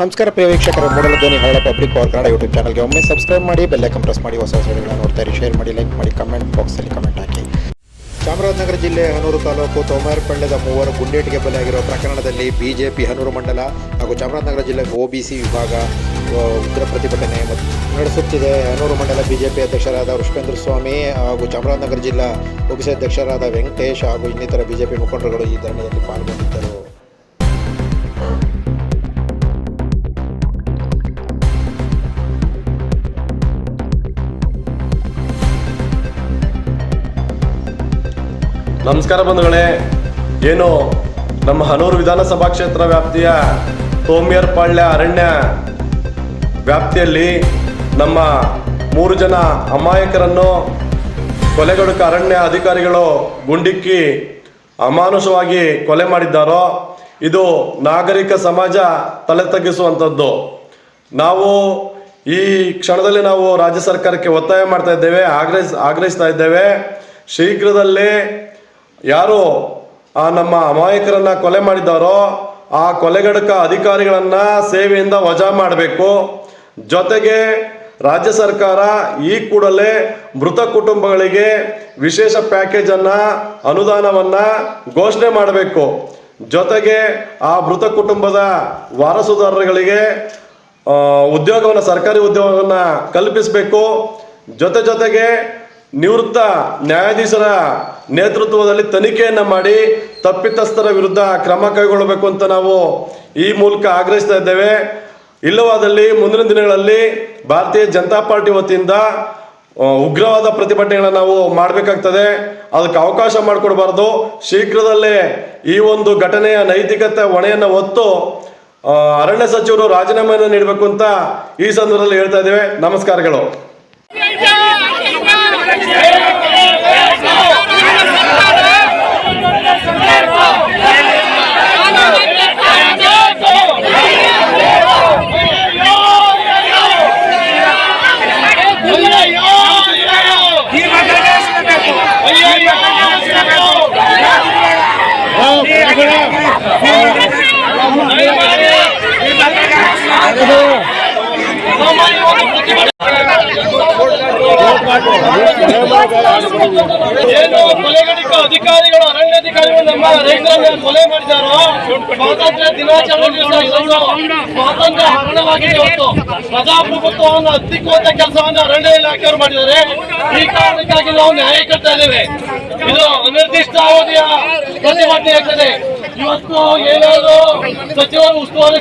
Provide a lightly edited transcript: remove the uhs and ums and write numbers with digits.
ನಮಸ್ಕಾರ ಪ್ರಿಯ ವೀಕ್ಷಕರೇ, ಮೂಡಲ ಧ್ವನಿ ಹಳ್ಳ ಪಬ್ಲಿಕ್ ಪವರ್ ಕನ್ನಡ ಯೂಟ್ಯೂಬ್ ಚಾನಲ್ಗೆ ಒಮ್ಮೆ ಸಬ್ಸ್ಕ್ರೈಬ್ ಮಾಡಿ, ಬೆಲ್ ಐಕಾನ್ ಪ್ರೆಸ್ ಮಾಡಿ, ಹೊಸ ವಿಡಿಯೋಗಳನ್ನು ನೋಡ್ತಾರೆ, ಶೇರ್ ಮಾಡಿ, ಲೈಕ್ ಮಾಡಿ, ಕಮೆಂಟ್ ಬಾಕ್ಸಲ್ಲಿ ಕಮೆಂಟ್ ಹಾಕಿ. ಚಾಮರಾಜನಗರ ಜಿಲ್ಲೆ ಹನೂರು ತಾಲೂಕು ತೋಮರಪಳ್ಳ್ಯದ ಮೂವರು ಗುಂಡೇಟಿಗೆ ಬಲಿಯಾಗಿರುವ ಪ್ರಕರಣದಲ್ಲಿ ಬಿಜೆಪಿ ಹನೂರು ಮಂಡಲ ಹಾಗೂ ಚಾಮರಾಜನಗರ ಜಿಲ್ಲೆ ಒಬಿಸಿ ವಿಭಾಗ ಉಗ್ರ ಪ್ರತಿಭಟನೆ ನಡೆಸುತ್ತಿದೆ. ಹನೂರು ಮಂಡಲ ಬಿಜೆಪಿ ಅಧ್ಯಕ್ಷರಾದ ವೃಷಭೇಂದ್ರ ಸ್ವಾಮಿ ಹಾಗೂ ಚಾಮರಾಜನಗರ ಜಿಲ್ಲಾ ಒಬಿಸಿ ಅಧ್ಯಕ್ಷರಾದ ವೆಂಕಟೇಶ್ ಹಾಗೂ ಇನ್ನಿತರ ಬಿಜೆಪಿ ಮುಖಂಡರುಗಳು ಈ ಧರಣಿಯಲ್ಲಿ ಪಾಲ್ಗೊಂಡಿದ್ದರು. ನಮಸ್ಕಾರ ಬಂಧುಗಳೇ, ಏನು ನಮ್ಮ ಹನೂರು ವಿಧಾನಸಭಾ ಕ್ಷೇತ್ರ ವ್ಯಾಪ್ತಿಯ ತೋಮರಪಳ್ಳ್ಯ ಅರಣ್ಯ ವ್ಯಾಪ್ತಿಯಲ್ಲಿ ನಮ್ಮ 3 ಜನ ಅಮಾಯಕರನ್ನು ಕೊಲೆಗಡುಕ ಅರಣ್ಯ ಅಧಿಕಾರಿಗಳು ಗುಂಡಿಕ್ಕಿ ಅಮಾನುಷವಾಗಿ ಕೊಲೆ ಮಾಡಿದ್ದಾರೋ ಇದು ನಾಗರಿಕ ಸಮಾಜ ತಲೆ ತಗ್ಗಿಸುವಂಥದ್ದು. ನಾವು ಈ ಕ್ಷಣದಲ್ಲಿ ನಾವು ರಾಜ್ಯ ಸರ್ಕಾರಕ್ಕೆ ಒತ್ತಾಯ ಮಾಡ್ತಾ ಇದ್ದೇವೆ, ಆಗ್ರಹಿಸ್ತಾ ಇದ್ದೇವೆ. ಶೀಘ್ರದಲ್ಲೇ ಯಾರು ಆ ನಮ್ಮ ಅಮಾಯಕರನ್ನ ಕೊಲೆ ಮಾಡಿದ್ದಾರೋ ಆ ಕೊಲೆಗಡುಕ ಅಧಿಕಾರಿಗಳನ್ನ ಸೇವೆಯಿಂದ ವಜಾ ಮಾಡಬೇಕು. ಜೊತೆಗೆ ರಾಜ್ಯ ಸರ್ಕಾರ ಈ ಕೂಡಲೇ ಮೃತ ಕುಟುಂಬಗಳಿಗೆ ವಿಶೇಷ ಪ್ಯಾಕೇಜನ್ನು ಅನುದಾನವನ್ನ ಘೋಷಣೆ ಮಾಡಬೇಕು. ಜೊತೆಗೆ ಆ ಮೃತ ಕುಟುಂಬದ ವಾರಸುದಾರರಿಗೆ ಉದ್ಯೋಗವನ್ನು, ಸರ್ಕಾರಿ ಉದ್ಯೋಗವನ್ನು ಕಲ್ಪಿಸಬೇಕು. ಜೊತೆಗೆ ನಿವೃತ್ತ ನ್ಯಾಯಾಧೀಶರ ನೇತೃತ್ವದಲ್ಲಿ ತನಿಖೆಯನ್ನು ಮಾಡಿ ತಪ್ಪಿತಸ್ಥರ ವಿರುದ್ಧ ಕ್ರಮ ಕೈಗೊಳ್ಳಬೇಕು ಅಂತ ನಾವು ಈ ಮೂಲಕ ಆಗ್ರಹಿಸ್ತಾ ಇದ್ದೇವೆ. ಇಲ್ಲವಾದಲ್ಲಿ ಮುಂದಿನ ದಿನಗಳಲ್ಲಿ ಭಾರತೀಯ ಜನತಾ ಪಾರ್ಟಿ ವತಿಯಿಂದ ಉಗ್ರವಾದ ಪ್ರತಿಭಟನೆಗಳನ್ನು ನಾವು ಮಾಡಬೇಕಾಗ್ತದೆ. ಅದಕ್ಕೆ ಅವಕಾಶ ಮಾಡಿಕೊಡಬಾರ್ದು. ಶೀಘ್ರದಲ್ಲೇ ಈ ಒಂದು ಘಟನೆಯ ನೈತಿಕತೆ ಹೊಣೆಯನ್ನು ಹೊತ್ತು ಅರಣ್ಯ ಸಚಿವರು ರಾಜೀನಾಮೆಯನ್ನು ನೀಡಬೇಕು ಅಂತ ಈ ಸಂದರ್ಭದಲ್ಲಿ ಹೇಳ್ತಾ ಇದ್ದೇವೆ. ನಮಸ್ಕಾರಗಳು. ಏನು ಕೊಲೆಗಡುಕ ಅಧಿಕಾರಿಗಳು, ಅರಣ್ಯಾಧಿಕಾರಿಗಳು ನಮ್ಮ ರೈತರನ್ನ ಕೊಲೆ ಮಾಡಿದಾರೋ, ಸ್ವಾತಂತ್ರ್ಯ ದಿನಾಚರಣೆ ಸ್ವಾತಂತ್ರ್ಯ ಹರಣವಾಗಿದೆ. ಇವತ್ತು ಪ್ರಜಾಪ್ರಭುತ್ವವನ್ನು ಹತ್ತಿಕ್ಕುವಂತ ಕೆಲಸವನ್ನು ಅರಣ್ಯ ಇಲಾಖೆಯವರು ಮಾಡಿದ್ದಾರೆ. ಈ ಕಾರಣಕ್ಕಾಗಿ ನಾವು ನ್ಯಾಯ ಕೇಳ್ತಾ ಇದ್ದೇವೆ. ಇದು ಅನಿರ್ದಿಷ್ಟ ಅವಧಿಯ ಪ್ರತಿಭಟನೆ ಆಗ್ತದೆ. ಇವತ್ತು ಏನಾದ್ರು ಸಚಿವರು ಉಸ್ತುವಾರಿ